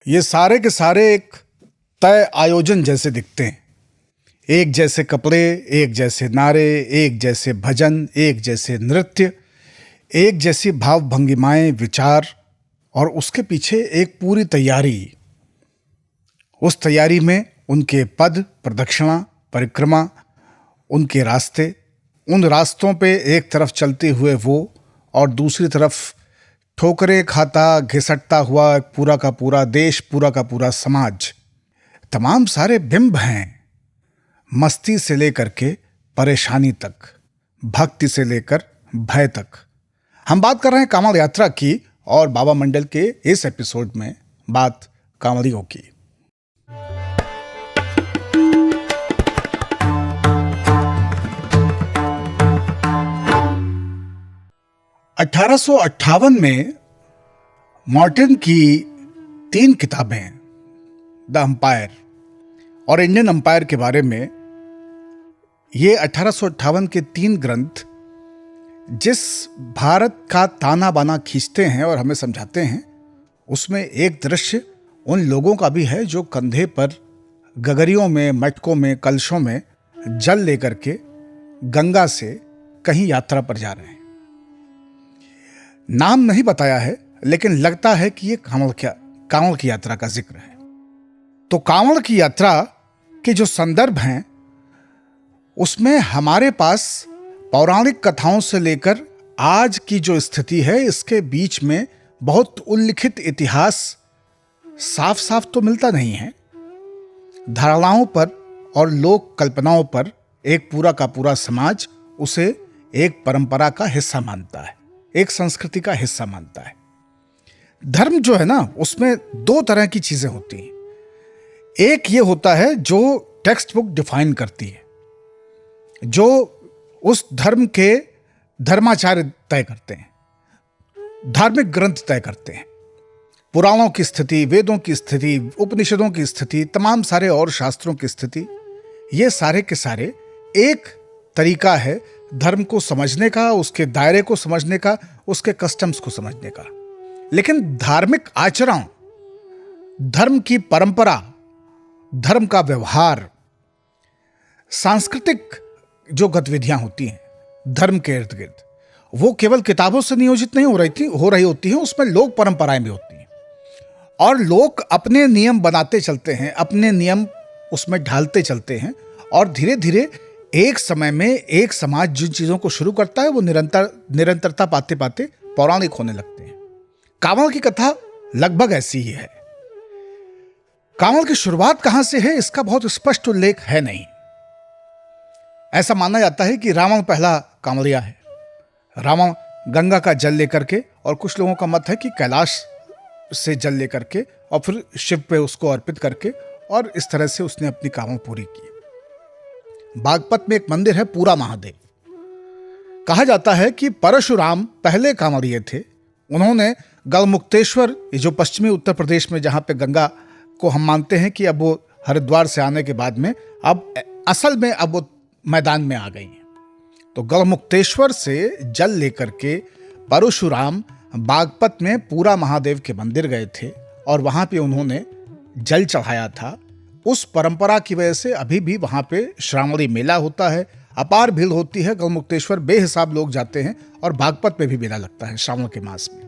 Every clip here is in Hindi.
ये सारे के सारे एक तय आयोजन जैसे दिखते हैं। एक जैसे कपड़े, एक जैसे नारे, एक जैसे भजन, एक जैसे नृत्य, एक जैसी भाव भंगिमाएं, विचार, और उसके पीछे एक पूरी तैयारी। उस तैयारी में उनके पद, प्रदक्षिणा, परिक्रमा, उनके रास्ते, उन रास्तों पे एक तरफ चलते हुए वो और दूसरी तरफ ठोकरें खाता घिसटता हुआ पूरा का पूरा देश, पूरा का पूरा समाज। तमाम सारे बिंब हैं, मस्ती से लेकर के परेशानी तक, भक्ति से लेकर भय तक। हम बात कर रहे हैं कांवड़ यात्रा की और बाबा मंडल के इस एपिसोड में बात कांवड़ियों की। अठारह में मार्टिन की 3 किताबें, द अंपायर और इंडियन अंपायर के बारे में, ये 1858 के 3 ग्रंथ जिस भारत का ताना बाना खींचते हैं और हमें समझाते हैं, उसमें एक दृश्य उन लोगों का भी है जो कंधे पर गगरियों में, मटकों में, कलशों में जल लेकर के गंगा से कहीं यात्रा पर जा रहे हैं। नाम नहीं बताया है, लेकिन लगता है कि ये कांवड़ की यात्रा का जिक्र है। तो कांवड़ की यात्रा के जो संदर्भ हैं, उसमें हमारे पास पौराणिक कथाओं से लेकर आज की जो स्थिति है, इसके बीच में बहुत उल्लिखित इतिहास साफ साफ तो मिलता नहीं है। धारणाओं पर और लोक कल्पनाओं पर एक पूरा का पूरा समाज उसे एक परंपरा का हिस्सा मानता है, एक संस्कृति का हिस्सा मानता है। धर्म जो है ना, उसमें 2 तरह की चीजें होती हैं। एक ये होता है जो टेक्स्ट बुक डिफाइन करती है, जो उस धर्म के धर्माचार्य तय करते हैं, धार्मिक ग्रंथ तय करते हैं। पुराणों की स्थिति, वेदों की स्थिति, उपनिषदों की स्थिति, तमाम सारे और शास्त्रों की स्थिति, ये सारे के सारे एक तरीका है धर्म को समझने का, उसके दायरे को समझने का, उसके कस्टम्स को समझने का। लेकिन धार्मिक आचरण, धर्म की परंपरा, धर्म का व्यवहार, सांस्कृतिक जो गतिविधियां होती हैं धर्म के इर्द गिर्द, वो केवल किताबों से नियोजित नहीं हो रही होती हैं। उसमें लोक परंपराएं भी होती हैं और लोग अपने नियम बनाते चलते हैं, अपने नियम उसमें ढालते चलते हैं, और धीरे धीरे एक समय में एक समाज जिन चीजों को शुरू करता है वो निरंतरता पाते पाते पौराणिक होने लगते हैं। कांवड़ की कथा लगभग ऐसी ही है। कांवड़ की शुरुआत कहां से है, इसका बहुत स्पष्ट उल्लेख है नहीं। ऐसा माना जाता है कि रावण पहला कांवड़िया है। रावण गंगा का जल लेकर के, और कुछ लोगों का मत है कि कैलाश से जल लेकर के और फिर शिव पे उसको अर्पित करके, और इस तरह से उसने अपनी कामना पूरी की। बागपत में एक मंदिर है पूरा महादेव। कहा जाता है कि परशुराम पहले कांवड़िए थे। उन्होंने गलमुक्तेश्वर, ये जो पश्चिमी उत्तर प्रदेश में, जहां पे गंगा को हम मानते हैं कि अब वो हरिद्वार से आने के बाद में अब असल में अब वो मैदान में आ गई हैं, तो गलमुक्तेश्वर से जल लेकर के परशुराम बागपत में पूरा महादेव के मंदिर गए थे और वहां पे उन्होंने जल चढ़ाया था। उस परंपरा की वजह से अभी भी वहां पे श्रावणी मेला होता है, अपार भीड़ होती है। गलमुक्तेश्वर बेहिसाब लोग जाते हैं, और बागपत में भी मेला लगता है श्रावण के मास में।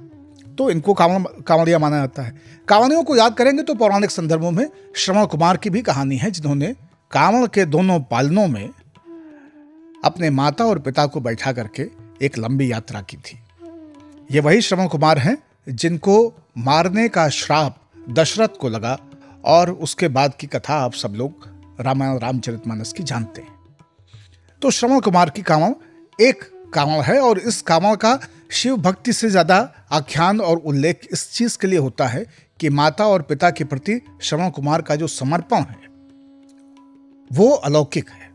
तो इनको कांवड़िया माना जाता है। कांवड़ियों को याद करेंगे तो पौराणिक संदर्भों में श्रवण कुमार की भी कहानी है, जिन्होंने कांवड़ के दोनों पालनों में अपने माता और पिता को बैठा करके एक लंबी यात्रा की थी। ये वही श्रवण कुमार हैं जिनको मारने का श्राप दशरथ को लगा, और उसके बाद की कथा आप सब लोग रामायण रामचरितमानस की जानते हैं। तो श्रवण कुमार की कांवड़ एक कांवड़ है, और इस कांवड़ का शिव भक्ति से ज्यादा आख्यान और उल्लेख इस चीज के लिए होता है कि माता और पिता के प्रति श्रवण कुमार का जो समर्पण है वो अलौकिक है,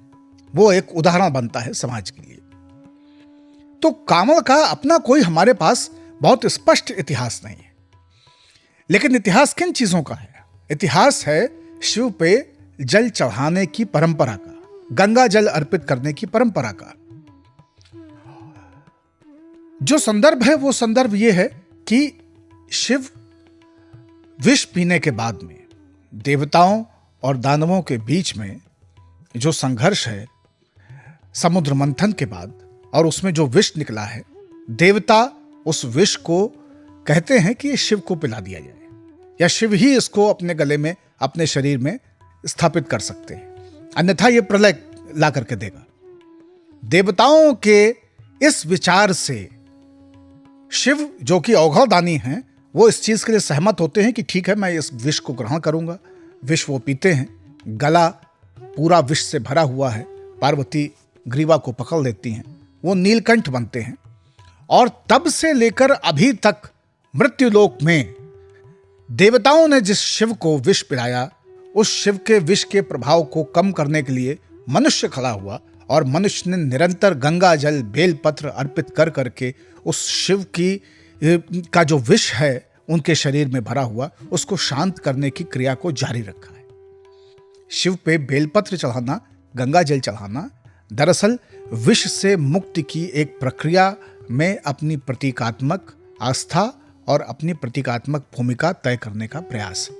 वो एक उदाहरण बनता है समाज के लिए। तो कांवड़ का अपना कोई हमारे पास बहुत स्पष्ट इतिहास नहीं है, लेकिन इतिहास किन चीजों का है? इतिहास है शिव पे जल चढ़ाने की परंपरा का, गंगा जल अर्पित करने की परंपरा का। जो संदर्भ है वो संदर्भ ये है कि शिव विष पीने के बाद में देवताओं और दानवों के बीच में जो संघर्ष है समुद्र मंथन के बाद, और उसमें जो विष निकला है, देवता उस विष को कहते हैं कि ये शिव को पिला दिया जाए, या शिव ही इसको अपने गले में, अपने शरीर में स्थापित कर सकते हैं, अन्यथा ये प्रलय ला करके देगा। देवताओं के इस विचार से शिव, जो कि औघड़दानी हैं, वो इस चीज के लिए सहमत होते हैं कि ठीक है, मैं इस विष को ग्रहण करूंगा। विष वो पीते हैं, गला पूरा विष से भरा हुआ है, पार्वती ग्रीवा को पकड़ लेती हैं, वो नीलकंठ बनते हैं। और तब से लेकर अभी तक मृत्युलोक में देवताओं ने जिस शिव को विष पिलाया, उस शिव के विष के प्रभाव को कम करने के लिए मनुष्य खड़ा हुआ, और मनुष्य ने निरंतर गंगा जल, बेलपत्र अर्पित कर करके उस शिव का जो विष है उनके शरीर में भरा हुआ, उसको शांत करने की क्रिया को जारी रखा है। शिव पे बेलपत्र चढ़ाना, गंगा जल चढ़ाना दरअसल विष से मुक्ति की एक प्रक्रिया में अपनी प्रतीकात्मक आस्था और अपनी प्रतीकात्मक भूमिका तय करने का प्रयास है।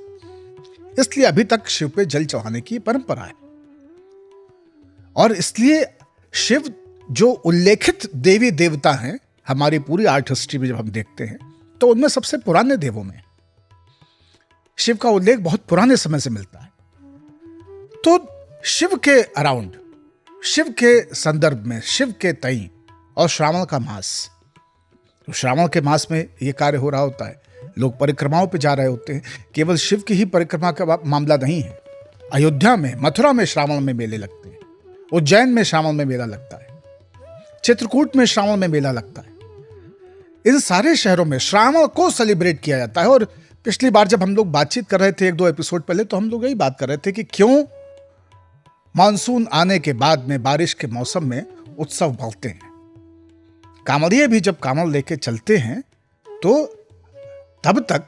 इसलिए अभी तक शिव पे जल चढ़ाने की परंपरा है। और इसलिए शिव जो उल्लेखित देवी देवता हैं हमारी पूरी आर्ट हिस्ट्री में जब हम देखते हैं, तो उनमें सबसे पुराने देवों में शिव का उल्लेख बहुत पुराने समय से मिलता है। तो शिव के अराउंड, शिव के संदर्भ में, शिव के तई और श्रावण का मास, तो श्रावण के मास में यह कार्य हो रहा होता है, लोग परिक्रमाओं पे जा रहे होते हैं। केवल शिव की ही परिक्रमा का मामला नहीं है। अयोध्या में, मथुरा में श्रावण में मेले लगते हैं, उज्जैन में श्रावण में मेला लगता है, चित्रकूट में श्रावण में मेला लगता है। इन सारे शहरों में श्रावण को सेलिब्रेट किया जाता है। और पिछली बार जब हम लोग बातचीत कर रहे थे 1-2 एपिसोड पहले, तो हम लोग यही बात कर रहे थे कि क्यों मानसून आने के बाद में, बारिश के मौसम में उत्सव बढ़ते हैं। कांवड़िए भी जब कांवड़ लेके चलते हैं तो तब तक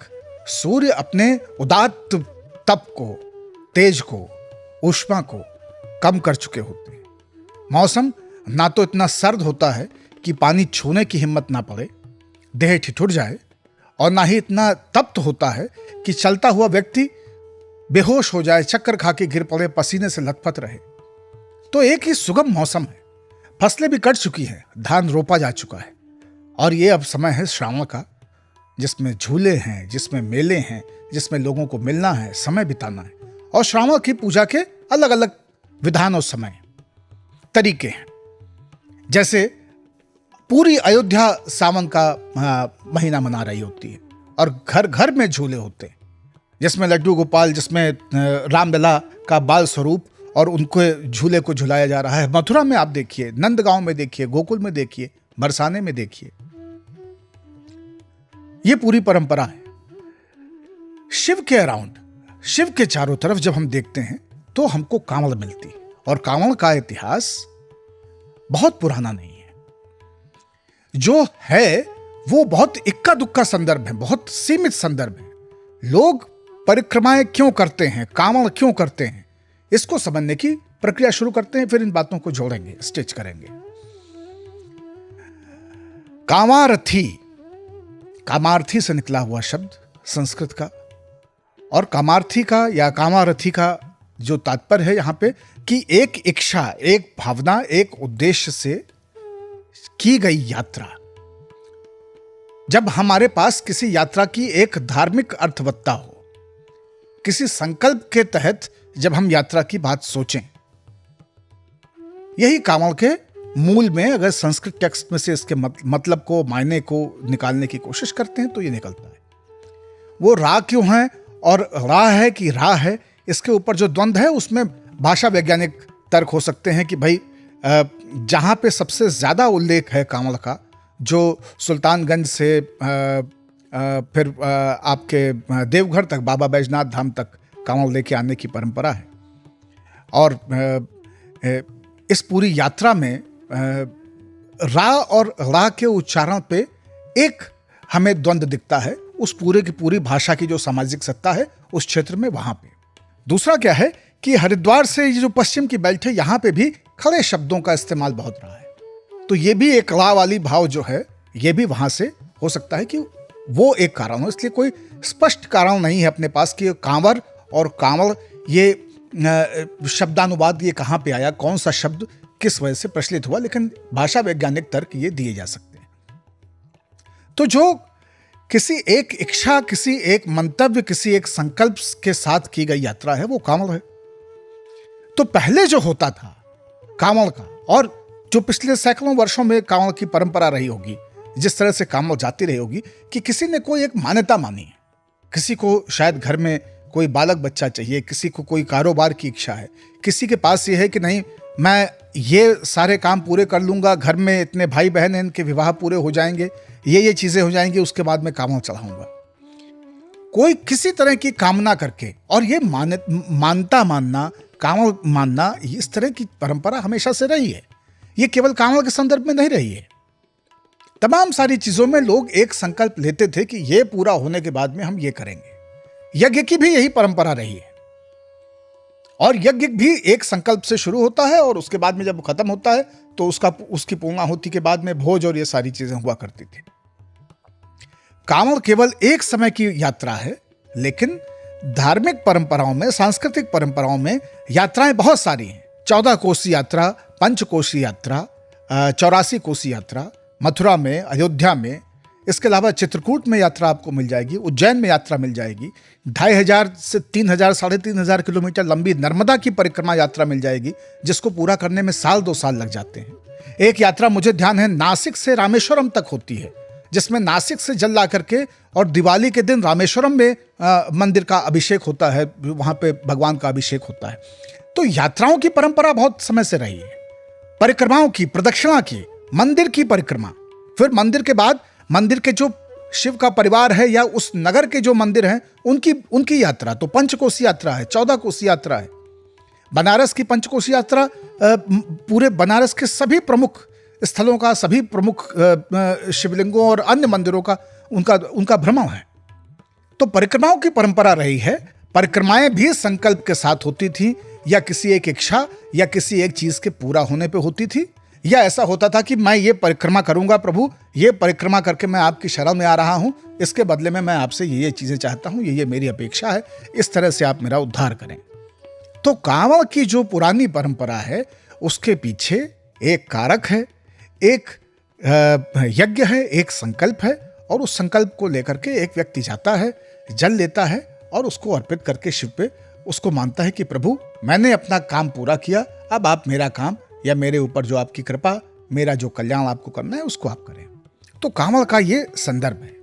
सूर्य अपने उदात्त तप को, तेज को, ऊष्मा को कम कर चुके होते हैं। मौसम ना तो इतना सर्द होता है कि पानी छूने की हिम्मत ना पड़े, देह ठिठुर जाए, और ना ही इतना तप्त होता है कि चलता हुआ व्यक्ति बेहोश हो जाए, चक्कर खा के गिर पड़े, पसीने से लथपथ रहे। तो एक ही सुगम मौसम है। फसलें भी कट चुकी हैं, धान रोपा जा चुका है, और ये अब समय है श्रावण का, जिसमें झूले हैं, जिसमें मेले हैं, जिसमें लोगों को मिलना है, समय बिताना है। और श्रावण की पूजा के अलग अलग विधान और समय तरीके हैं। जैसे पूरी अयोध्या सावन का महीना मना रही होती है, और घर घर में झूले होते हैं, जिसमें लड्डू गोपाल, जिसमें रामलला का बाल स्वरूप और उनको झूले को झुलाया जा रहा है। मथुरा में आप देखिए, नंदगांव में देखिए, गोकुल में देखिए, बरसाने में देखिए, ये पूरी परंपरा है। शिव के अराउंड, शिव के चारों तरफ जब हम देखते हैं तो हमको कांवड़ मिलती है। और कांवड़ का इतिहास बहुत पुराना नहीं है। जो है वो बहुत इक्का दुक्का संदर्भ है, बहुत सीमित संदर्भ है। लोग परिक्रमाएं क्यों करते हैं, कांवड़ क्यों करते हैं, इसको समझने की प्रक्रिया शुरू करते हैं। फिर इन बातों को जोड़ेंगे, स्टिच करेंगे। कामारथी, कामार्थी से निकला हुआ शब्द संस्कृत का, और कामार्थी का या कामारथी का जो तात्पर्य है यहां पे कि एक इच्छा, एक भावना, एक उद्देश्य से की गई यात्रा। जब हमारे पास किसी यात्रा की एक धार्मिक अर्थवत्ता हो, किसी संकल्प के तहत जब हम यात्रा की बात सोचें, यही कांवड़ के मूल में, अगर संस्कृत टेक्स्ट में से इसके मतलब को, मायने को निकालने की कोशिश करते हैं तो ये निकलता है। वो राह क्यों है और राह है कि राह है, इसके ऊपर जो द्वंद्व है उसमें भाषा वैज्ञानिक तर्क हो सकते हैं कि भाई जहां पे सबसे ज्यादा उल्लेख है कांवड़ का, जो सुल्तानगंज से फिर आपके देवघर तक, बाबा बैजनाथ धाम तक कांवड़ लेके आने की परंपरा है। और इस पूरी यात्रा में रा और रा के उच्चारण पे एक हमें द्वंद्व दिखता है, उस पूरे की पूरी भाषा की जो सामाजिक सत्ता है उस क्षेत्र में, वहां पे। दूसरा क्या है कि हरिद्वार से ये जो पश्चिम की बेल्ट है, यहां पे भी खड़े शब्दों का इस्तेमाल बहुत रहा है। तो ये भी एक रा वाली भाव जो है, ये भी वहां से हो सकता है कि वो एक कारण हो। इसलिए कोई स्पष्ट कारण नहीं है अपने पास कि कांवर और कांवड़ ये शब्दानुवाद ये कहाँ पे आया, कौन सा शब्द किस वजह से प्रचलित हुआ, लेकिन भाषा वैज्ञानिक तर्क ये दिए जा सकते हैं। तो जो किसी एक इच्छा, किसी एक मंतव्य, किसी एक संकल्प के साथ की गई यात्रा है वो कांवड़ है। तो पहले जो होता था कांवड़ का, और जो पिछले सैकड़ों वर्षों में कांवड़ की परंपरा रही होगी, जिस तरह से कांवड़ जाती रही होगी कि किसी ने कोई एक मान्यता मानी है, किसी को शायद घर में कोई बालक बच्चा चाहिए, किसी को कोई कारोबार की इच्छा है, किसी के पास ये है कि नहीं मैं ये सारे काम पूरे कर लूंगा, घर में इतने भाई बहन हैं, इनके विवाह पूरे हो जाएंगे, ये चीजें हो जाएंगी, उसके बाद मैं कांवड़ चढ़ाऊंगा। कोई किसी तरह की कामना करके, और ये मानता मानना, कांवड़ मानना, इस तरह की परंपरा हमेशा से रही है। ये केवल कांवड़ के संदर्भ में नहीं रही है। तमाम सारी चीजों में लोग एक संकल्प लेते थे कि ये पूरा होने के बाद में हम ये करेंगे। यज्ञ की भी यही परंपरा रही है, और यज्ञ भी एक संकल्प से शुरू होता है और उसके बाद में जब खत्म होता है तो उसकी पूर्णाहुति के बाद में भोज और ये सारी चीजें हुआ करती थी। कांवड़ केवल एक समय की यात्रा है, लेकिन धार्मिक परंपराओं में, सांस्कृतिक परंपराओं में यात्राएं बहुत सारी हैं। 14 कोसी यात्रा, 5 कोसी यात्रा, 84 कोसी यात्रा मथुरा में, अयोध्या में, इसके अलावा चित्रकूट में यात्रा आपको मिल जाएगी, उज्जैन में यात्रा मिल जाएगी, 2500 से 3000, 3500 किलोमीटर लंबी नर्मदा की परिक्रमा यात्रा मिल जाएगी, जिसको पूरा करने में 2 साल लग जाते हैं। एक यात्रा मुझे ध्यान है नासिक से रामेश्वरम तक होती है, जिसमें नासिक से जल ला करके और दिवाली के दिन रामेश्वरम में मंदिर का अभिषेक होता है, वहां पे भगवान का अभिषेक होता है। तो यात्राओं की परंपरा बहुत समय से रही है, परिक्रमाओं की, प्रदक्षिणा की, मंदिर की परिक्रमा, फिर मंदिर के बाद मंदिर के जो शिव का परिवार है या उस नगर के जो मंदिर हैं उनकी यात्रा। तो 5 कोसी यात्रा है, 14 कोसी यात्रा है। बनारस की 5 कोसी यात्रा पूरे बनारस के सभी प्रमुख स्थलों का, सभी प्रमुख शिवलिंगों और अन्य मंदिरों का उनका भ्रमण है। तो परिक्रमाओं की परंपरा रही है। परिक्रमाएं भी संकल्प के साथ होती थी, या किसी एक इच्छा या किसी एक चीज के पूरा होने पे होती थी, या ऐसा होता था कि मैं ये परिक्रमा करूंगा प्रभु, ये परिक्रमा करके मैं आपकी शरण में आ रहा हूं, इसके बदले में मैं आपसे ये चीजें चाहता हूं, ये मेरी अपेक्षा है, इस तरह से आप मेरा उद्धार करें। तो कांवड़ की जो पुरानी परंपरा है उसके पीछे एक कारक है, एक यज्ञ है, एक संकल्प है, और उस संकल्प को लेकर के एक व्यक्ति जाता है, जल लेता है और उसको अर्पित करके शिव पे उसको मानता है कि प्रभु मैंने अपना काम पूरा किया, अब आप मेरा काम या मेरे ऊपर जो आपकी कृपा, मेरा जो कल्याण आपको करना है उसको आप करें। तो कांवड़ का ये संदर्भ है।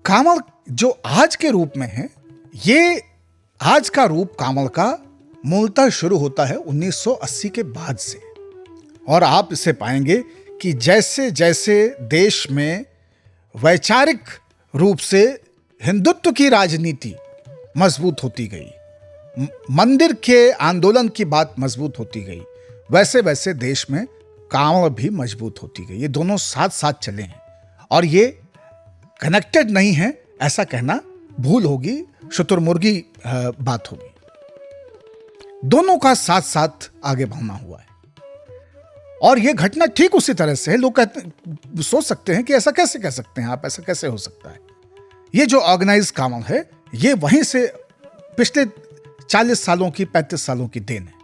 कांवड़ जो आज के रूप में है, ये आज का रूप कांवड़ का मूलतः शुरू होता है 1980 के बाद से, और आप इसे पाएंगे कि जैसे जैसे देश में वैचारिक रूप से हिंदुत्व की राजनीति मजबूत होती गई, मंदिर के आंदोलन की बात मजबूत होती गई, वैसे वैसे देश में कांवड़ भी मजबूत होती गई। ये दोनों साथ साथ चले हैं, और ये कनेक्टेड नहीं है ऐसा कहना भूल होगी, शुतुरमुर्गी बात होगी। दोनों का साथ साथ आगे बढ़ना हुआ है, और ये घटना ठीक उसी तरह से है। लोग सोच सकते हैं कि ऐसा कैसे कह सकते हैं आप, ऐसा कैसे हो सकता है। ये जो ऑर्गेनाइज कांवड़ है, ये वहीं से पिछले 40 सालों की, 35 सालों की देन है।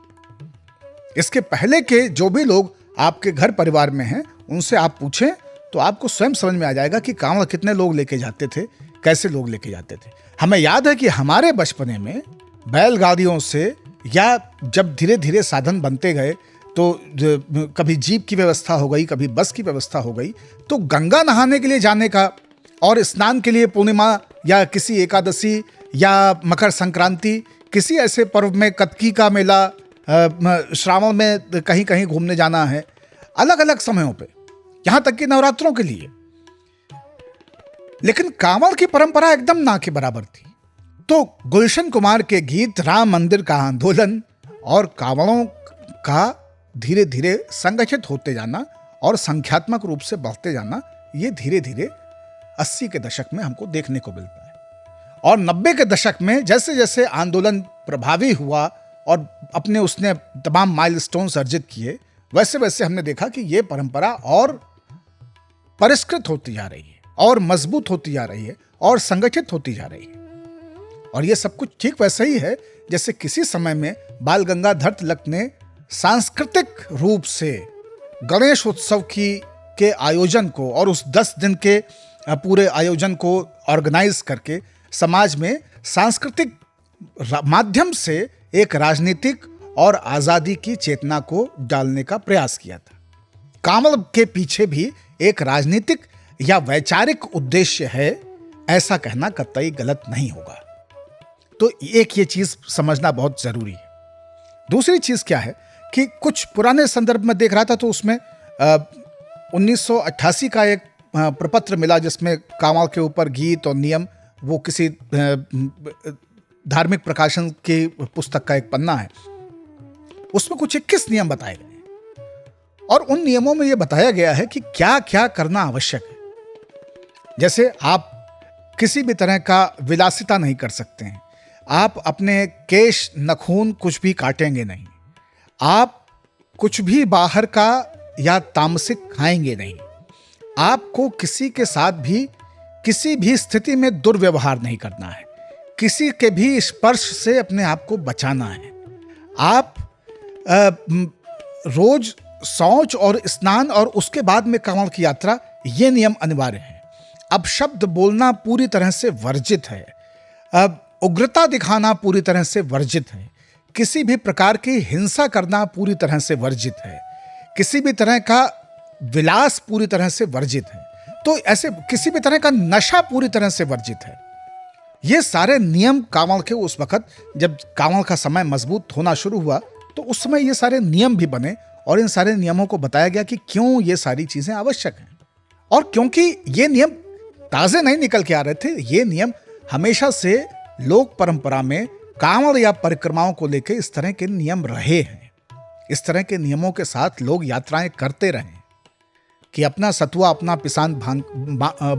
इसके पहले के जो भी लोग आपके घर परिवार में हैं, उनसे आप पूछें तो आपको स्वयं समझ में आ जाएगा कि कांवड़ कितने लोग लेके जाते थे, कैसे लोग लेके जाते थे। हमें याद है कि हमारे बचपने में बैलगाड़ियों से, या जब धीरे धीरे साधन बनते गए तो कभी जीप की व्यवस्था हो गई, कभी बस की व्यवस्था हो गई, तो गंगा नहाने के लिए जाने का और स्नान के लिए पूर्णिमा या किसी एकादशी या मकर संक्रांति, किसी ऐसे पर्व में, कतकी का मेला, श्रावण में कहीं कहीं घूमने जाना है, अलग अलग समयों पे, यहां तक कि नवरात्रों के लिए। लेकिन कांवड़ की परंपरा एकदम ना के बराबर थी। तो गुलशन कुमार के गीत, राम मंदिर का आंदोलन और कांवड़ों का धीरे धीरे संगठित होते जाना और संख्यात्मक रूप से बढ़ते जाना, ये धीरे धीरे 80 के दशक में हमको देखने को मिलता है। और 90 के दशक में जैसे जैसे आंदोलन प्रभावी हुआ और अपने उसने तमाम माइलस्टोन्स अर्जित किए, वैसे वैसे हमने देखा कि ये परंपरा और परिष्कृत होती जा रही है और मजबूत होती जा रही है और संगठित होती जा रही है। और ये सब कुछ ठीक वैसा ही है जैसे किसी समय में बाल गंगाधर तिलक ने सांस्कृतिक रूप से गणेश उत्सव के आयोजन को और उस 10 दिन के पूरे आयोजन को ऑर्गेनाइज करके समाज में सांस्कृतिक माध्यम से एक राजनीतिक और आजादी की चेतना को डालने का प्रयास किया था। कांवड़ के पीछे भी एक राजनीतिक या वैचारिक उद्देश्य है, ऐसा कहना कतई गलत नहीं होगा। तो एक ये चीज समझना बहुत जरूरी है। दूसरी चीज क्या है कि कुछ पुराने संदर्भ में देख रहा था तो उसमें 1988 का एक प्रपत्र मिला जिसमें कांवड़ के ऊपर गीत और नियम, वो किसी धार्मिक प्रकाशन की पुस्तक का एक पन्ना है, उसमें कुछ 21 नियम बताए गए हैं और उन नियमों में यह बताया गया है कि क्या क्या करना आवश्यक है। जैसे आप किसी भी तरह का विलासिता नहीं कर सकते हैं, आप अपने केश नखून कुछ भी काटेंगे नहीं, आप कुछ भी बाहर का या तामसिक खाएंगे नहीं, आपको किसी के साथ भी किसी भी स्थिति में दुर्व्यवहार नहीं करना है, किसी के भी स्पर्श से अपने आप को बचाना है, आप रोज शौच और स्नान और उसके बाद में कांवड़ की यात्रा, ये नियम अनिवार्य है। अब शब्द बोलना पूरी तरह से वर्जित है, अब उग्रता दिखाना पूरी तरह से वर्जित है, किसी भी प्रकार की हिंसा करना पूरी तरह से वर्जित है, किसी भी तरह का विलास पूरी तरह से वर्जित है, तो ऐसे किसी भी तरह का नशा पूरी तरह से वर्जित है। ये सारे नियम कांवड़ के उस वक्त जब कांवड़ का समय मजबूत होना शुरू हुआ तो उस समय ये सारे नियम भी बने और इन सारे नियमों को बताया गया कि क्यों ये सारी चीजें आवश्यक हैं। और क्योंकि ये नियम ताजे नहीं निकल के आ रहे थे, ये नियम हमेशा से लोक परंपरा में कांवड़ या परिक्रमाओं को लेकर इस तरह के नियम रहे हैं। इस तरह के नियमों के साथ लोग यात्राएं करते रहे कि अपना सतुआ अपना पिसान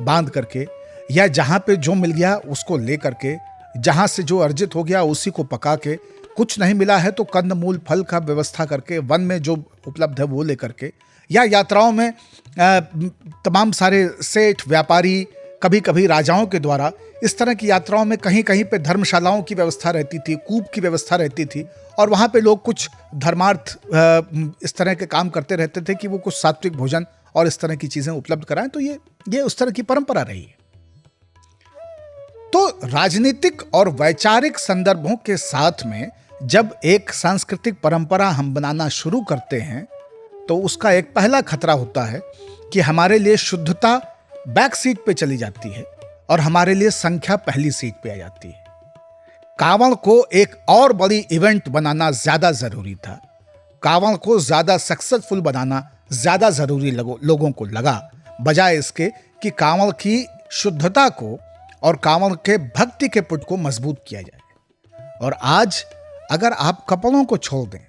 बांध करके या जहां पे जो मिल गया उसको ले करके, जहां से जो अर्जित हो गया उसी को पका के, कुछ नहीं मिला है तो कंद मूल फल का व्यवस्था करके, वन में जो उपलब्ध है वो ले करके, या यात्राओं में तमाम सारे सेठ व्यापारी, कभी कभी राजाओं के द्वारा इस तरह की यात्राओं में कहीं कहीं पे धर्मशालाओं की व्यवस्था रहती थी, कूप की व्यवस्था रहती थी और वहां पे लोग कुछ धर्मार्थ इस तरह के काम करते रहते थे कि वो कुछ सात्विक भोजन और इस तरह की चीजें उपलब्ध कराएं। तो ये उस तरह की परंपरा रही है। तो राजनीतिक और वैचारिक संदर्भों के साथ में जब एक सांस्कृतिक परंपरा हम बनाना शुरू करते हैं तो उसका एक पहला खतरा होता है कि हमारे लिए शुद्धता बैक सीट पे चली जाती है और हमारे लिए संख्या पहली सीट पे आ जाती है। कांवड़ को एक और बड़ी इवेंट बनाना ज्यादा जरूरी था, कांवड़ को ज्यादा सक्सेसफुल बनाना ज्यादा जरूरी लोगों को लगा, बजाय इसके कि कांवड़ की शुद्धता को और कांवड़ के भक्ति के पुट को मजबूत किया जाए। और आज अगर आप कपड़ों को छोड़ दें,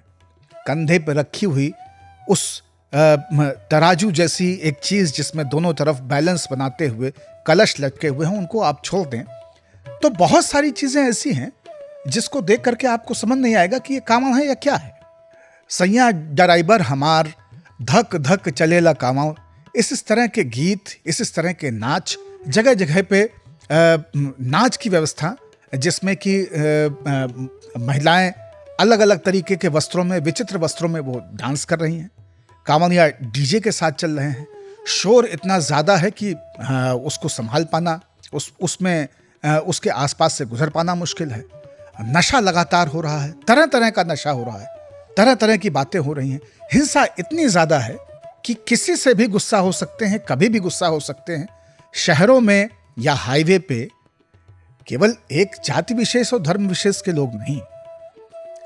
कंधे पर रखी हुई उस तराजू जैसी एक चीज जिसमें दोनों तरफ बैलेंस बनाते हुए कलश लटके हुए हैं, उनको आप छोड़ दें तो बहुत सारी चीजें ऐसी हैं जिसको देख करके आपको समझ नहीं आएगा कि ये कांवड़ है या क्या है। सैया ड्राइवर हमार, धक धक चलेला कांवड़, इस तरह के गीत, इस तरह के नाच, जगह जगह पे नाच की व्यवस्था जिसमें कि महिलाएं अलग अलग तरीके के वस्त्रों में, विचित्र वस्त्रों में वो डांस कर रही हैं, कांवड़िया डीजे के साथ चल रहे हैं, शोर इतना ज्यादा है कि उसको संभाल पाना, उसमें उसके आसपास से गुजर पाना मुश्किल है। नशा लगातार हो रहा है, तरह तरह का नशा हो रहा है, तरह तरह की बातें हो रही हैं, हिंसा इतनी ज्यादा है कि किसी से भी गुस्सा हो सकते हैं, कभी भी गुस्सा हो सकते हैं। शहरों में या हाईवे पे केवल एक जाति विशेष और धर्म विशेष के लोग नहीं,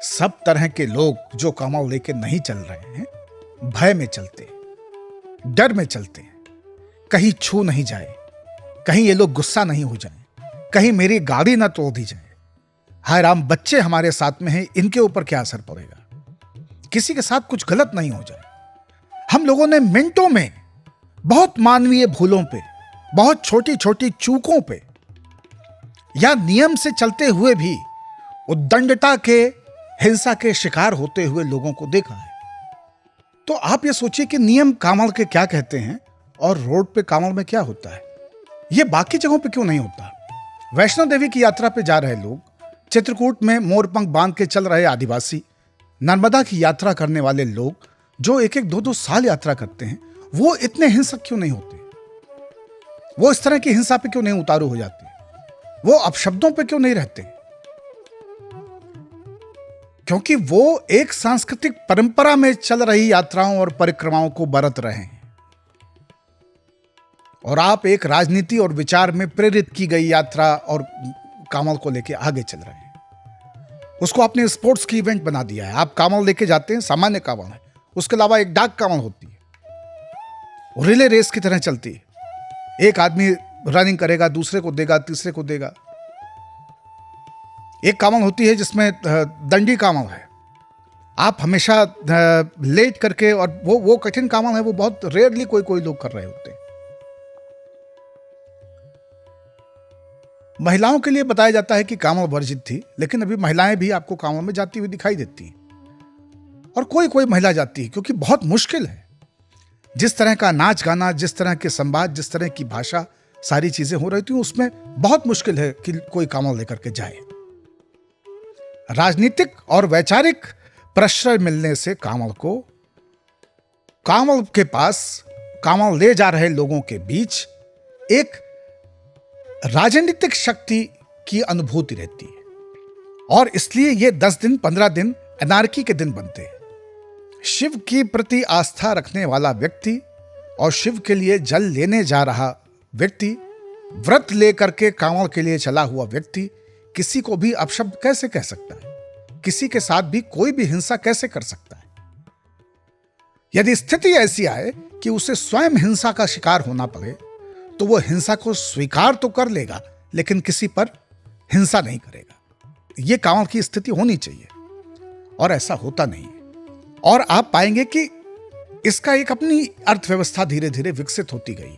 सब तरह के लोग जो कांवड़ लेके नहीं चल रहे हैं, भय में चलते हैं, डर में चलते हैं, कहीं छू नहीं जाए, कहीं ये लोग गुस्सा नहीं हो जाए, कहीं मेरी गाड़ी ना तोड़ दी जाए, हाय राम बच्चे हमारे साथ में हैं, इनके ऊपर क्या असर पड़ेगा, किसी के साथ कुछ गलत नहीं हो जाए। हम लोगों ने मिनटों में बहुत मानवीय भूलों पे, बहुत छोटी छोटी चूकों पे या नियम से चलते हुए भी उद्दंडता के, हिंसा के शिकार होते हुए लोगों को देखा है। तो आप ये सोचिए कि नियम कांवड़ के क्या कहते हैं और रोड पे कांवड़ में क्या होता है, ये बाकी जगहों पे क्यों नहीं होता। वैष्णो देवी की यात्रा पे जा रहे लोग, चित्रकूट में मोरपंख बांध के चल रहे आदिवासी, नर्मदा की यात्रा करने वाले लोग जो एक एक दो दो साल यात्रा करते हैं, वो इतने हिंसक क्यों नहीं होते? वो इस तरह की हिंसा पे क्यों नहीं उतारू हो जाते? वो अपशब्दों पे क्यों नहीं रहते? क्योंकि वो एक सांस्कृतिक परंपरा में चल रही यात्राओं और परिक्रमाओं को बरत रहे हैं, और आप एक राजनीति और विचार में प्रेरित की गई यात्रा और कांवड़ को लेके आगे चल रहे हैं। उसको आपने स्पोर्ट्स की इवेंट बना दिया है। आप कांवड़ लेके जाते हैं, सामान्य कांवड़ है, उसके अलावा एक डाक कांवड़ होती है, रिले रेस की तरह चलती है। एक आदमी रनिंग करेगा, दूसरे को देगा, तीसरे को देगा। एक कांवड़ होती है जिसमें दंडी कांवड़ है, आप हमेशा लेट करके, और वो कठिन कांवड़ है, वो बहुत रेयरली कोई लोग कर रहे होते हैं। महिलाओं के लिए बताया जाता है कि कांवड़ वर्जित थी, लेकिन अभी महिलाएं भी आपको कांवड़ में जाती हुई दिखाई देती हैं, और कोई महिला जाती है, क्योंकि बहुत मुश्किल है। जिस तरह का नाच गाना, जिस तरह के संवाद, जिस तरह की भाषा, सारी चीजें हो रही थी, उसमें बहुत मुश्किल है कि कोई कांवड़ लेकर के जाए। राजनीतिक और वैचारिक प्रश्रय मिलने से कांवड़ के पास, कांवड़ ले जा रहे लोगों के बीच एक राजनीतिक शक्ति की अनुभूति रहती है, और इसलिए ये 10 दिन 15 दिन एनार्की के दिन बनते हैं। शिव की प्रति आस्था रखने वाला व्यक्ति और शिव के लिए जल लेने जा रहा व्यक्ति, व्रत लेकर के कांवड़ के लिए चला हुआ व्यक्ति, किसी को भी अपशब्द कैसे कह सकता है? किसी के साथ भी कोई भी हिंसा कैसे कर सकता है? यदि स्थिति ऐसी आए कि उसे स्वयं हिंसा का शिकार होना पड़े, तो वो हिंसा को स्वीकार तो कर लेगा, लेकिन किसी पर हिंसा नहीं करेगा। ये कांवड़ की स्थिति होनी चाहिए, और ऐसा होता नहीं है। और आप पाएंगे कि इसका एक अपनी अर्थव्यवस्था धीरे धीरे विकसित होती गई।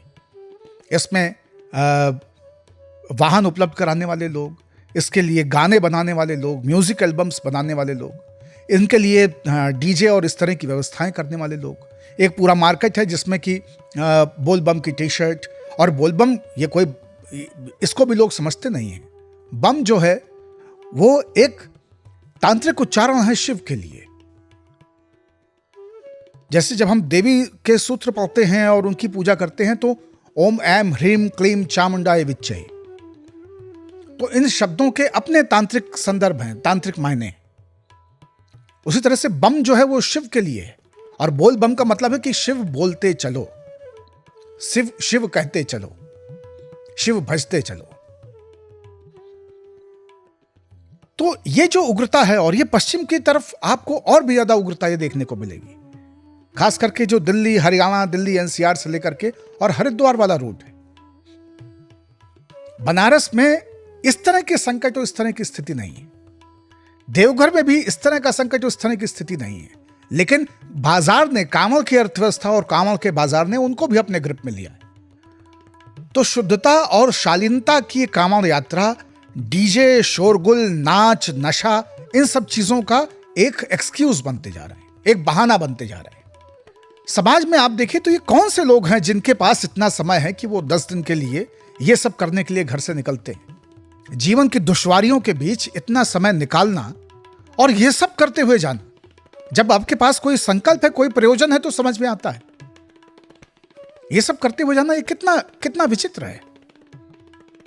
इसमें वाहन उपलब्ध कराने वाले लोग, इसके लिए गाने बनाने वाले लोग, म्यूजिक एल्बम्स बनाने वाले लोग, इनके लिए डीजे और इस तरह की व्यवस्थाएं करने वाले लोग, एक पूरा मार्केट है जिसमें कि बोलबम की टी शर्ट, और बोलबम ये कोई, इसको भी लोग समझते नहीं हैं। बम जो है वो एक तांत्रिक उच्चारण है शिव के लिए। जैसे जब हम देवी के सूत्र पढ़ते हैं और उनकी पूजा करते हैं, तो ओम ऐम ह्रीम क्लीम चामुंडाय विच्चय, तो इन शब्दों के अपने तांत्रिक संदर्भ हैं, तांत्रिक मायने। उसी तरह से बम जो है वो शिव के लिए है, और बोल बम का मतलब है कि शिव बोलते चलो, शिव कहते चलो, शिव भजते चलो। तो ये जो उग्रता है, और ये पश्चिम की तरफ आपको और भी ज्यादा उग्रता ये देखने को मिलेगी, खास करके जो दिल्ली, हरियाणा, दिल्ली एनसीआर से लेकर के और हरिद्वार वाला रूट है। बनारस में इस तरह के संकट और इस तरह की स्थिति नहीं है। देवघर में भी इस तरह का संकट और इस तरह की स्थिति नहीं है, लेकिन बाजार ने, कांवड़ की अर्थव्यवस्था और कांवड़ के बाजार ने उनको भी अपने ग्रिप में लिया है। तो शुद्धता और शालीनता की कांवड़ यात्रा डीजे, शोरगुल, नाच, नशा, इन सब चीजों का एक एक्सक्यूज बनते जा रहे हैं, एक बहाना बनते जा रहे हैं। समाज में आप देखिए तो ये कौन से लोग हैं जिनके पास इतना समय है कि वो 10 दिन के लिए ये सब करने के लिए घर से निकलते हैं। जीवन की दुश्वारियों के बीच इतना समय निकालना और ये सब करते हुए जाना, जब आपके पास कोई संकल्प है, कोई प्रयोजन है, तो समझ में आता है। ये सब करते हुए जाना ये कितना विचित्र है,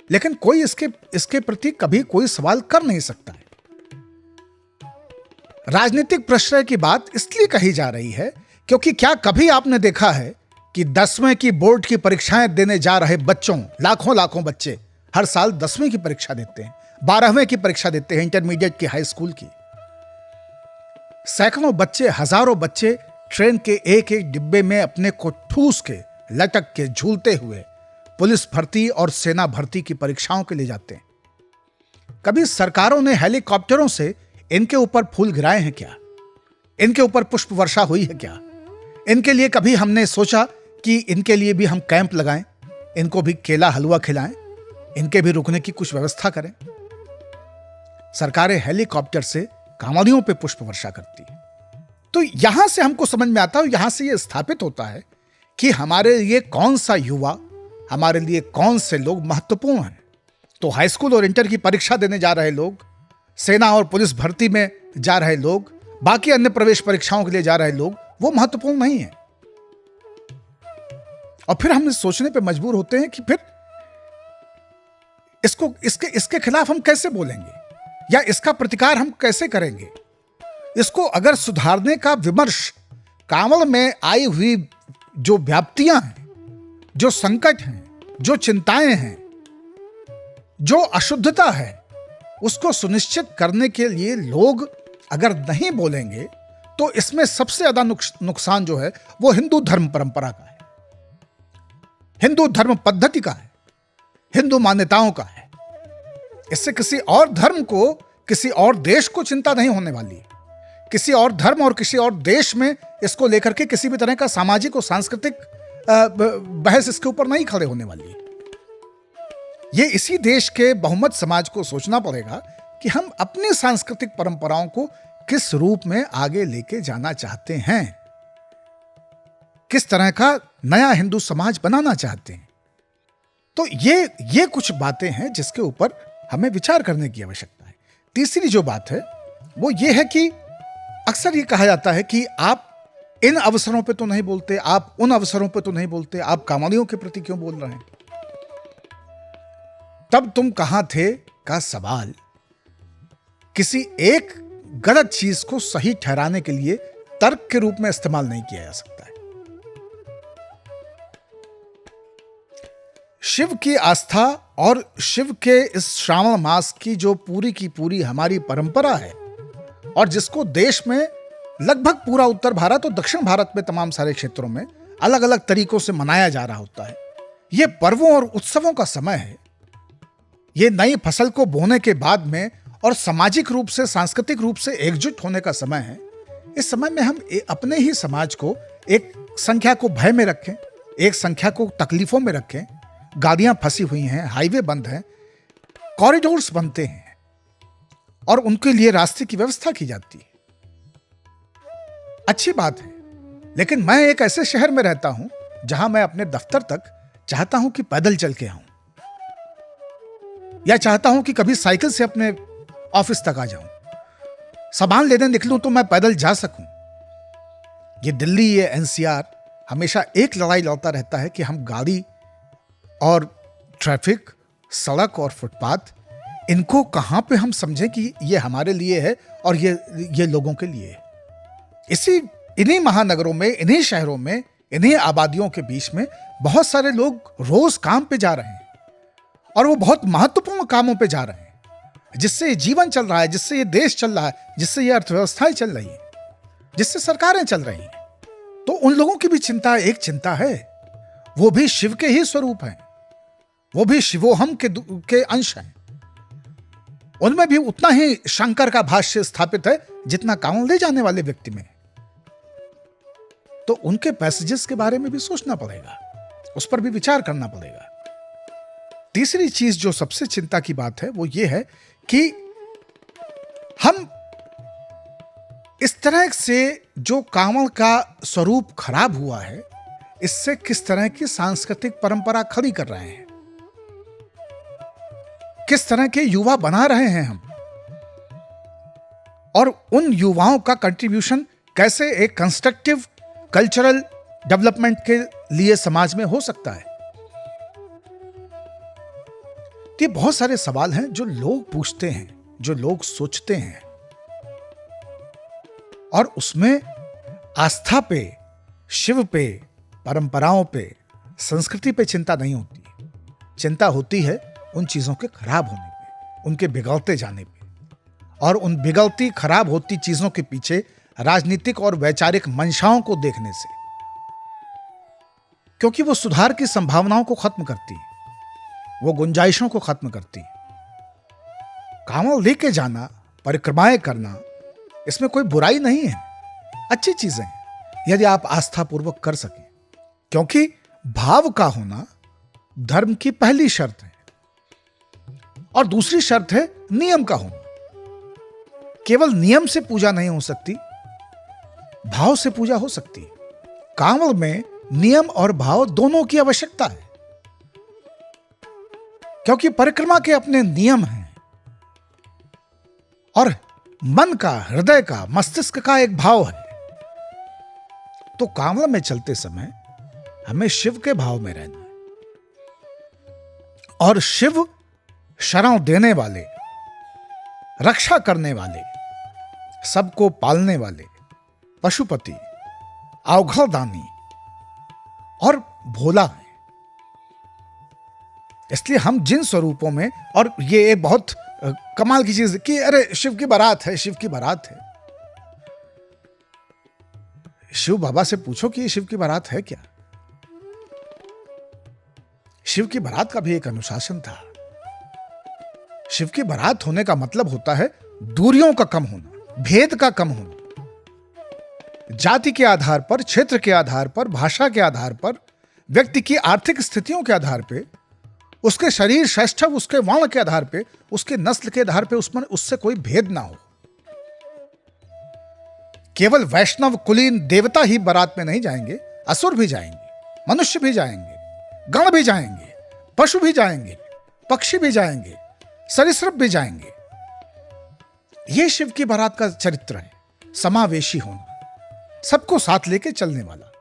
लेकिन कोई इसके प्रति कभी कोई सवाल कर नहीं सकता है। राजनीतिक प्रश्रय की बात इसलिए कही जा रही है क्योंकि क्या कभी आपने देखा है कि 10वीं की बोर्ड की परीक्षाएं देने जा रहे बच्चों, लाखों बच्चे हर साल 10वीं की परीक्षा देते हैं, 12वीं की परीक्षा देते हैं, इंटरमीडिएट की, हाई स्कूल की। सैकड़ों बच्चे, हजारों बच्चे ट्रेन के एक एक डिब्बे में अपने को ठूस के, लटक के, झूलते हुए पुलिस भर्ती और सेना भर्ती की परीक्षाओं के लिए जाते हैं। कभी सरकारों ने हेलीकॉप्टरों से इनके ऊपर फूल गिराए हैं क्या? इनके ऊपर पुष्प वर्षा हुई है क्या? इनके लिए कभी हमने सोचा कि इनके लिए भी हम कैंप लगाएं, इनको भी केला हलवा खिलाएं, इनके भी रुकने की कुछ व्यवस्था करें? सरकारें हेलीकॉप्टर से कांवड़ियों पे पुष्प वर्षा करती है। तो यहां से हमको समझ में आता है, यहां से यह स्थापित होता है कि हमारे लिए कौन सा युवा, हमारे लिए कौन से लोग महत्वपूर्ण हैं, तो हाई स्कूल और इंटर की परीक्षा देने जा रहे लोग, सेना और पुलिस भर्ती में जा रहे लोग, बाकी अन्य प्रवेश परीक्षाओं के लिए जा रहे लोग, वो महत्वपूर्ण नहीं है। और फिर हम सोचने पे मजबूर होते हैं कि फिर इसके खिलाफ हम कैसे बोलेंगे या इसका प्रतिकार हम कैसे करेंगे। इसको अगर सुधारने का विमर्श, कांवड़ में आई हुई जो व्याप्तियां हैं, जो संकट हैं, जो चिंताएं हैं, जो अशुद्धता है, उसको सुनिश्चित करने के लिए लोग अगर नहीं बोलेंगे तो इसमें सबसे ज्यादा नुकसान जो है वो हिंदू धर्म परंपरा का है, हिंदू धर्म पद्धति का है, हिंदू मान्यताओं का है। इससे किसी और धर्म को, किसी और देश को चिंता नहीं होने वाली है। किसी और धर्म और किसी और देश में इसको लेकर के किसी भी तरह का सामाजिक और सांस्कृतिक बहस इसके ऊपर नहीं खड़े होने वाली है। ये इसी देश के बहुमत समाज को सोचना पड़ेगा कि हम अपनी सांस्कृतिक परंपराओं को किस रूप में आगे लेके जाना चाहते हैं, किस तरह का नया हिंदू समाज बनाना चाहते हैं। तो ये कुछ बातें हैं जिसके ऊपर हमें विचार करने की आवश्यकता है। तीसरी जो बात है वो ये है कि अक्सर ये कहा जाता है कि आप इन अवसरों पे तो नहीं बोलते, आप उन अवसरों पे तो नहीं बोलते, आप कांवड़ियों के प्रति क्यों बोल रहे हैं। तब तुम कहां थे का सवाल किसी एक गलत चीज को सही ठहराने के लिए तर्क के रूप में इस्तेमाल नहीं किया जा सकता है। शिव की आस्था और शिव के इस श्रावण मास की जो पूरी की पूरी हमारी परंपरा है और जिसको देश में लगभग पूरा उत्तर भारत और दक्षिण भारत में तमाम सारे क्षेत्रों में अलग अलग तरीकों से मनाया जा रहा होता है। यह पर्वों और उत्सवों का समय है। यह नई फसल को बोने के बाद में और सामाजिक रूप से, सांस्कृतिक रूप से एकजुट होने का समय है। इस समय में हम अपने ही समाज को एक संख्या को भय में रखें, एक संख्या को तकलीफों में रखें। गाड़ियां फंसी हुई हैं, हाईवे बंद हैं, कॉरिडोर्स बनते हैं और उनके लिए रास्ते की व्यवस्था की जाती है। अच्छी बात है, लेकिन मैं एक ऐसे शहर में रहता हूं जहां मैं अपने दफ्तर तक चाहता हूं कि पैदल चल के आऊं, या चाहता हूं कि कभी साइकिल से अपने ऑफिस तक आ जाऊं। सामान लेने निकलूं तो मैं पैदल जा सकूं। ये दिल्ली, ये एनसीआर हमेशा एक लड़ाई लड़ता रहता है कि हम गाड़ी और ट्रैफिक, सड़क और फुटपाथ, इनको कहां पे हम समझें कि ये हमारे लिए है और ये लोगों के लिए है। इन्हीं महानगरों में, इन्हीं शहरों में, इन्हीं आबादियों के बीच में बहुत सारे लोग रोज काम पे जा रहे हैं और वो बहुत महत्वपूर्ण कामों पे जा रहे हैं, जिससे ये जीवन चल रहा है, जिससे ये देश चल रहा है, जिससे ये अर्थव्यवस्थाएं चल रही है, जिससे सरकारें चल रही हैं। तो उन लोगों की भी चिंता एक चिंता है। वो भी शिव के ही स्वरूप हैं, वो भी शिवोहम के अंश हैं। उनमें भी उतना ही शंकर का भाष्य स्थापित है जितना कांवड़ ले जाने वाले व्यक्ति में। तो उनके पैसेजेस के बारे में भी सोचना पड़ेगा, उस पर भी विचार करना पड़ेगा। तीसरी चीज जो सबसे चिंता की बात है वो ये है कि हम इस तरह से जो कांवड़ का स्वरूप खराब हुआ है, इससे किस तरह की सांस्कृतिक परंपरा खड़ी कर रहे हैं, किस तरह के युवा बना रहे हैं हम, और उन युवाओं का कंट्रीब्यूशन कैसे एक कंस्ट्रक्टिव कल्चरल डेवलपमेंट के लिए समाज में हो सकता है। ये बहुत सारे सवाल हैं जो लोग पूछते हैं, जो लोग सोचते हैं, और उसमें आस्था पे, शिव पे, परंपराओं पे, संस्कृति पे चिंता नहीं होती। चिंता होती है उन चीजों के खराब होने पे, उनके बिगड़ते जाने पे, और उन बिगड़ती खराब होती चीजों के पीछे राजनीतिक और वैचारिक मंशाओं को देखने से, क्योंकि वो सुधार की संभावनाओं को खत्म करती है, वो गुंजाइशों को खत्म करती है। कांवड़ लेके जाना, परिक्रमाएं करना, इसमें कोई बुराई नहीं है, अच्छी चीजें हैं यदि आप आस्था पूर्वक कर सकें, क्योंकि भाव का होना धर्म की पहली शर्त है और दूसरी शर्त है नियम का होना। केवल नियम से पूजा नहीं हो सकती, भाव से पूजा हो सकती है। कांवड़ में नियम और भाव दोनों की आवश्यकता है, क्योंकि परिक्रमा के अपने नियम हैं और मन का, हृदय का, मस्तिष्क का एक भाव है। तो कांवड़ में चलते समय हमें शिव के भाव में रहना है और शिव शरण देने वाले, रक्षा करने वाले, सबको पालने वाले, पशुपति, अवघड़दानी और भोला है। इसलिए हम जिन स्वरूपों में, और ये एक बहुत कमाल की चीज कि अरे शिव की बारात है, शिव की बारात है। शिव बाबा से पूछो कि ये शिव की बारात है क्या? शिव की बारात का भी एक अनुशासन था। शिव की बारात होने का मतलब होता है दूरियों का कम होना, भेद का कम होना। जाति के आधार पर, क्षेत्र के आधार पर, भाषा के आधार पर, व्यक्ति की आर्थिक स्थितियों के आधार पर, उसके शरीर श्रेष्ठव, उसके वर्ण के आधार पे, उसके नस्ल के आधार पे उससे कोई भेद ना हो। केवल वैष्णव कुलीन देवता ही बारात में नहीं जाएंगे, असुर भी जाएंगे, मनुष्य भी जाएंगे, गण भी जाएंगे, पशु भी जाएंगे, पक्षी भी जाएंगे, सरीसृप भी जाएंगे। यह शिव की बारात का चरित्र है, समावेशी होना, सबको साथ लेके चलने वाला।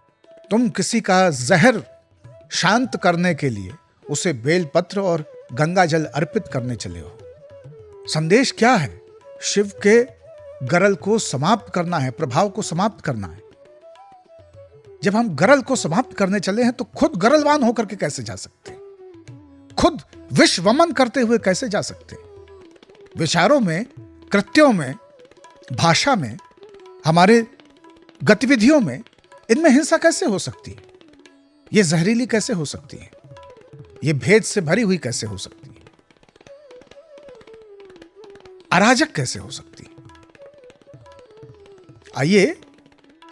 तुम किसी का जहर शांत करने के लिए उसे बेलपत्र और गंगा जल अर्पित करने चले हो। संदेश क्या है? शिव के गरल को समाप्त करना है, प्रभाव को समाप्त करना है। जब हम गरल को समाप्त करने चले हैं तो खुद गरलवान होकर के कैसे जा सकते हैं? खुद विश्वमन करते हुए कैसे जा सकते हैं? विचारों में, कृत्यों में, भाषा में, हमारे गतिविधियों में, इनमें हिंसा कैसे हो सकती है? ये जहरीली कैसे हो सकती है? ये भेद से भरी हुई कैसे हो सकती है? अराजक कैसे हो सकती है? आइए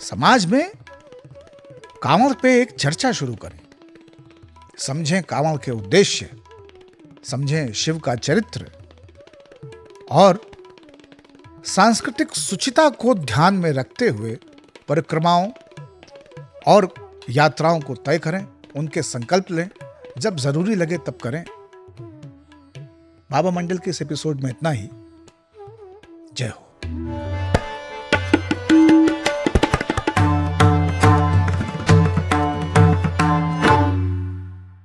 समाज में कांवड़ पे एक चर्चा शुरू करें, समझें कांवड़ के उद्देश्य, समझें शिव का चरित्र और सांस्कृतिक सुचिता को ध्यान में रखते हुए परिक्रमाओं और यात्राओं को तय करें, उनके संकल्प लें, जब जरूरी लगे तब करें। बाबा मंडल के इस एपिसोड में इतना ही। जय हो।